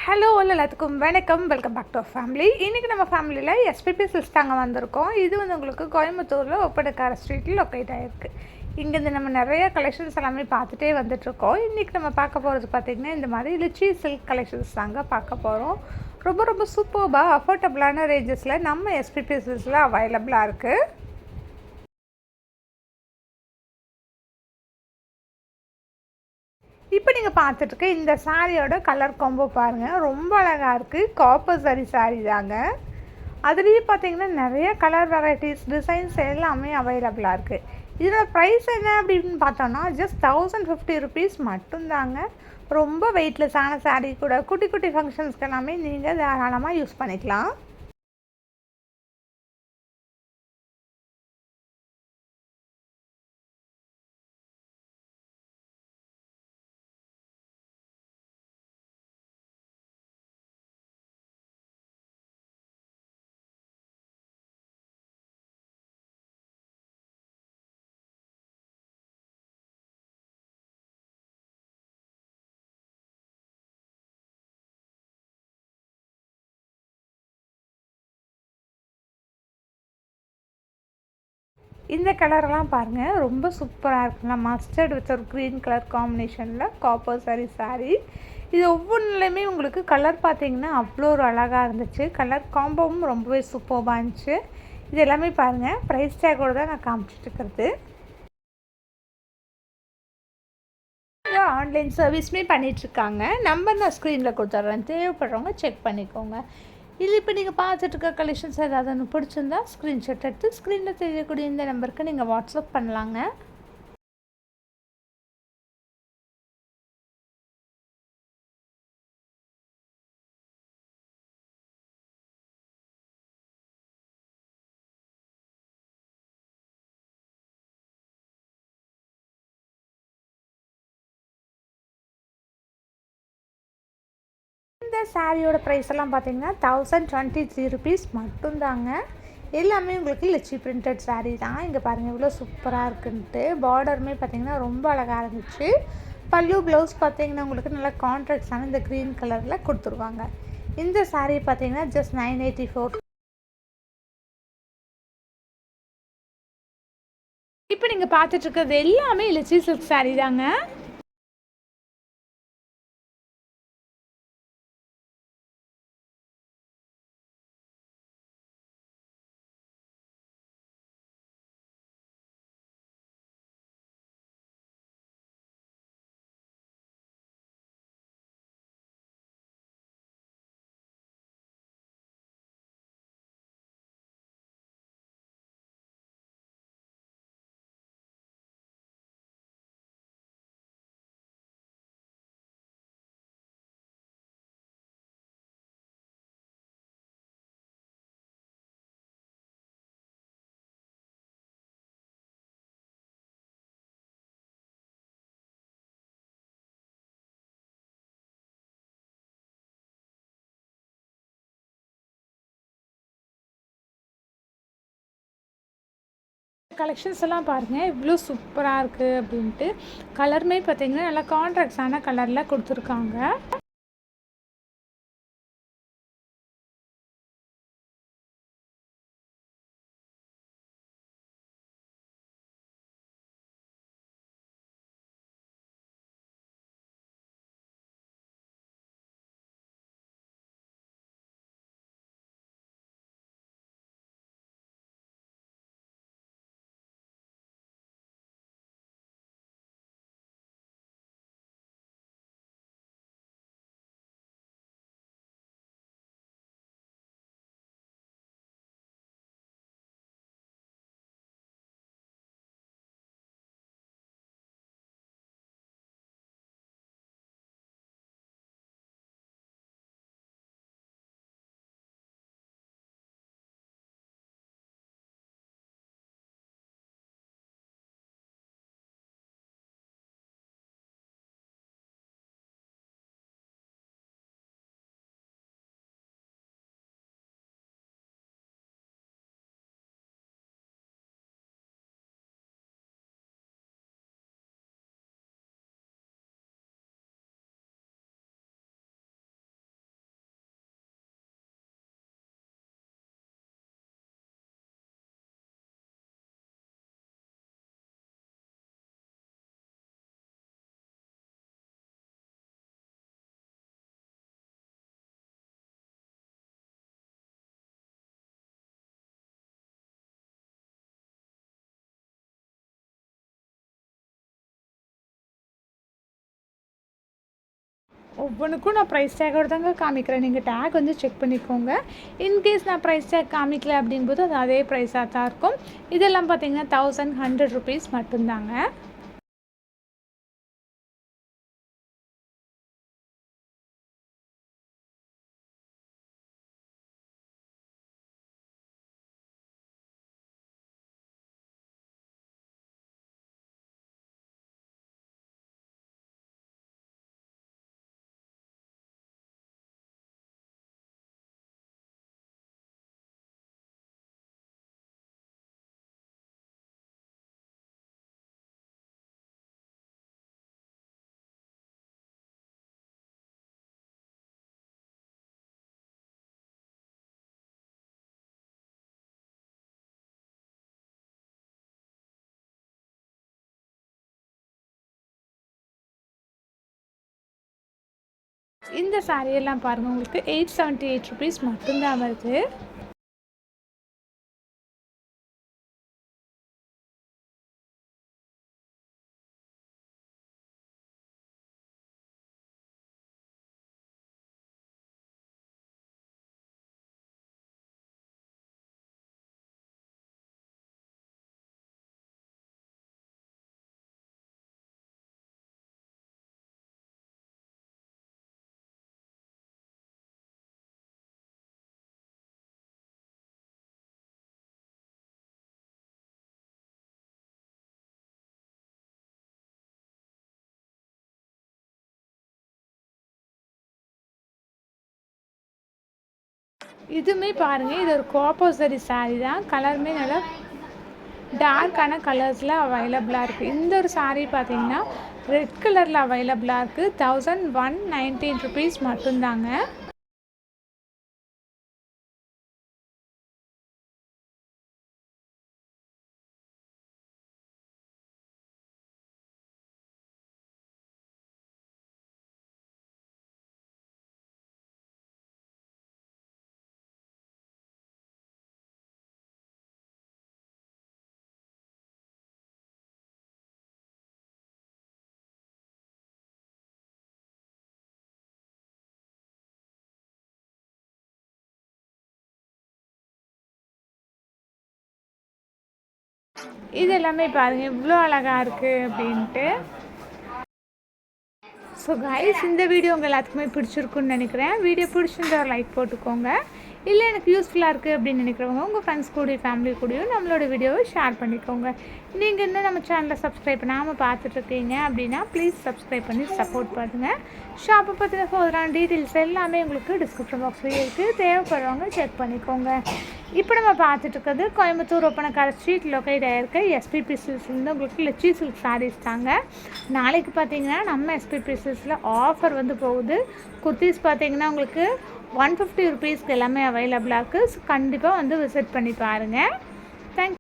Hello எல்லாத்துக்கும் வணக்கம். Welcome back to family. இன்றைக்கி நம்ம ஃபேமிலியில் எஸ்பிபி சில்க்ஸ் தாங்க வந்திருக்கோம். இது உங்களுக்கு கோயம்புத்தூரில் ஒப்படக்கார ஸ்ட்ரீட்டில் லொக்கேட் ஆகிருக்கு. இங்கேருந்து நம்ம நிறைய கலெக்ஷன்ஸ் எல்லாமே பார்த்துட்டே வந்துட்ருக்கோம். இன்றைக்கி நம்ம பார்க்க போகிறது பார்த்திங்கன்னா இந்த மாதிரி லிச்சி சில்க் கலெக்ஷன்ஸ் தாங்க பார்க்க போகிறோம். ரொம்ப ரொம்ப சூப்பர்பாக அஃபோர்டபுளான ரேஞ்சஸில் நம்ம எஸ்பிபி சில்க்ஸில் அவைலபிளாக இருக்குது. இப்போ நீங்கள் பார்த்துட்ருக்க இந்த சாரியோட கலர் காம்போ பாருங்கள், ரொம்ப அழகாக இருக்குது. காப்பர் சாரி தாங்க. அதுலேயும் பார்த்தீங்கன்னா நிறைய கலர் வெரைட்டிஸ் டிசைன்ஸ் எல்லாமே அவைலபிளாக இருக்குது. இதோட ப்ரைஸ் என்ன அப்படின்னு பார்த்தோன்னா ஜஸ்ட் 1050 ருபீஸ் மட்டும்தாங்க. ரொம்ப வெயிட்லெஸ்ஸான சாரீ கூட குட்டி குட்டி ஃபங்க்ஷன்ஸ்க்கு எல்லாமே நீங்கள் தாராளமாக யூஸ் பண்ணிக்கலாம். இந்த கலரெல்லாம் பாருங்கள், ரொம்ப சூப்பராக இருக்குங்க. மஸ்டர்ட் வித் ஒரு க்ரீன் கலர் காம்பினேஷனில் காப்பர் சாரி. இது ஒவ்வொன்றுலையுமே உங்களுக்கு கலர் பார்த்தீங்கன்னா அவ்வளோ ஒரு அழகாக இருந்துச்சு. கலர் காம்போவும் ரொம்பவே சூப்பராக இருந்துச்சு. இது எல்லாமே பாருங்கள், ப்ரைஸ் டேக்கோடு தான் நான் காமிச்சிட்ருக்கிறது. ஆன்லைன் சர்வீஸுமே பண்ணிகிட்ருக்காங்க. நம்பர் நான் ஸ்க்ரீனில் கொடுத்துட்றேன், தேவைப்படுறவங்க செக் பண்ணிக்கோங்க. இதில் இப்போ நீங்கள் பார்த்துட்ருக்க கலெக்ஷன்ஸ் ஏதாவது ஒன்று பிடிச்சிருந்தா ஸ்க்ரீன்ஷாட் எடுத்து ஸ்க்ரீனில் தெரியக்கூடிய இந்த நம்பருக்கு நீங்கள் வாட்ஸ்அப் பண்ணலாங்க. இந்த சாரியோட ப்ரைஸ் எல்லாம் பார்த்தீங்கன்னா 1023 ருபீஸ் மட்டும்தாங்க. எல்லாமே உங்களுக்கு லிச்சி பிரிண்டட் சாரீ தான். இங்கே பாருங்கள் இவ்வளோ சூப்பராக இருக்குன்ட்டு. பார்டருமே பார்த்திங்கன்னா ரொம்ப அழகாக இருந்துச்சு. பல்லு ப்ளவுஸ் பார்த்திங்கன்னா உங்களுக்கு நல்லா கான்ட்ராக்ட்ஸான இந்த க்ரீன் கலரில் கொடுத்துருவாங்க. இந்த சாரீ பார்த்திங்கன்னா ஜஸ்ட் 984. இப்போ நீங்கள் பார்த்துட்ருக்கிறது எல்லாமே லிச்சி சில்க் சாரீ தாங்க. கலெக்ஷன்ஸ் எல்லாம் பாருங்கள் இவ்வளோ சூப்பராக இருக்குது அப்படின்ட்டு. கலருமே பார்த்திங்கன்னா நல்லா கான்ட்ராக்ட்ஸான கலரில் கொடுத்துருக்காங்க. ஒவ்வொன்றுக்கும் நான் ப்ரைஸ் டேக்கோடு தாங்க காமிக்கிறேன். நீங்கள் டேக் வந்து செக் பண்ணிக்கோங்க. இன்கேஸ் நான் ப்ரைஸ் டேக் காமிக்கல அப்படின்போது அது அதே ப்ரைஸாக தான் இருக்கும். இதெல்லாம் பார்த்தீங்கன்னா 1100 ருபீஸ் மட்டும்தாங்க. இந்த சாரியெல்லாம் பாருங்கள், உங்களுக்கு 878 ருபீஸ் மட்டும்தான் வருது. இதுவுமே பாருங்கள், இது ஒரு காப்போசரி சாரீ தான். கலருமே நல்லா டார்க்கான கலர்ஸில் அவைலபிளாக இருக்குது. இந்த ஒரு சாரீ பார்த்தீங்கன்னா ரெட் கலரில் அவைலபிளாக இருக்குது. 1119 ருபீஸ் மட்டும்தாங்க. இது எல்லாமே பாருங்கள் இவ்வளோ அழகாக இருக்குது அப்படின்ட்டு. ஸோ கைஸ், இந்த வீடியோ உங்கள் எல்லாத்துக்குமே பிடிச்சிருக்குன்னு நினைக்கிறேன். வீடியோ பிடிச்சிருந்தா ஒரு லைக் போட்டுக்கோங்க. இல்லை எனக்கு யூஸ்ஃபுல்லாக இருக்குது அப்படின்னு நினைக்கிறவங்க உங்கள் ஃப்ரெண்ட்ஸ் கூடயும் ஃபேமிலி கூடயும் நம்மளோட வீடியோவை ஷேர் பண்ணிக்கோங்க. நீங்கள் இன்னும் நம்ம சேனலை சப்ஸ்கிரைப் பண்ணாமல் பார்த்துட்ருக்கீங்க அப்படின்னா ப்ளீஸ் சப்ஸ்கிரைப் பண்ணி சப்போர்ட் பண்ணுங்கள். ஷாப்பை பற்றின ஃபர்தரான டீட்டெயில்ஸ் எல்லாமே உங்களுக்கு டிஸ்கிரிப்ஷன் பாக்ஸ்லேயே இருக்குது. தேவைப்படுறவங்க செக் பண்ணிக்கோங்க. இப்போ நம்ம பார்த்துட்ருக்கிறது கோயம்புத்தூர் ஒப்பனக்கார ஸ்ட்ரீட் லொக்கேட் ஆகிருக்க எஸ்பிபி சில்க்ஸ்லேருந்து உங்களுக்கு லெச்சி சில்க் சாரீஸ் தாங்க. நாளைக்கு பார்த்தீங்கன்னா நம்ம எஸ்பிபி சில்க்ஸில் ஆஃபர் வந்து போகுது. குர்த்திஸ் பார்த்தீங்கன்னா உங்களுக்கு 150 ருபீஸ்க்கு எல்லாமே அவைலபிளாக இருக்குது. ஸோ கண்டிப்பாக வந்து விசிட் பண்ணி பாருங்கள்.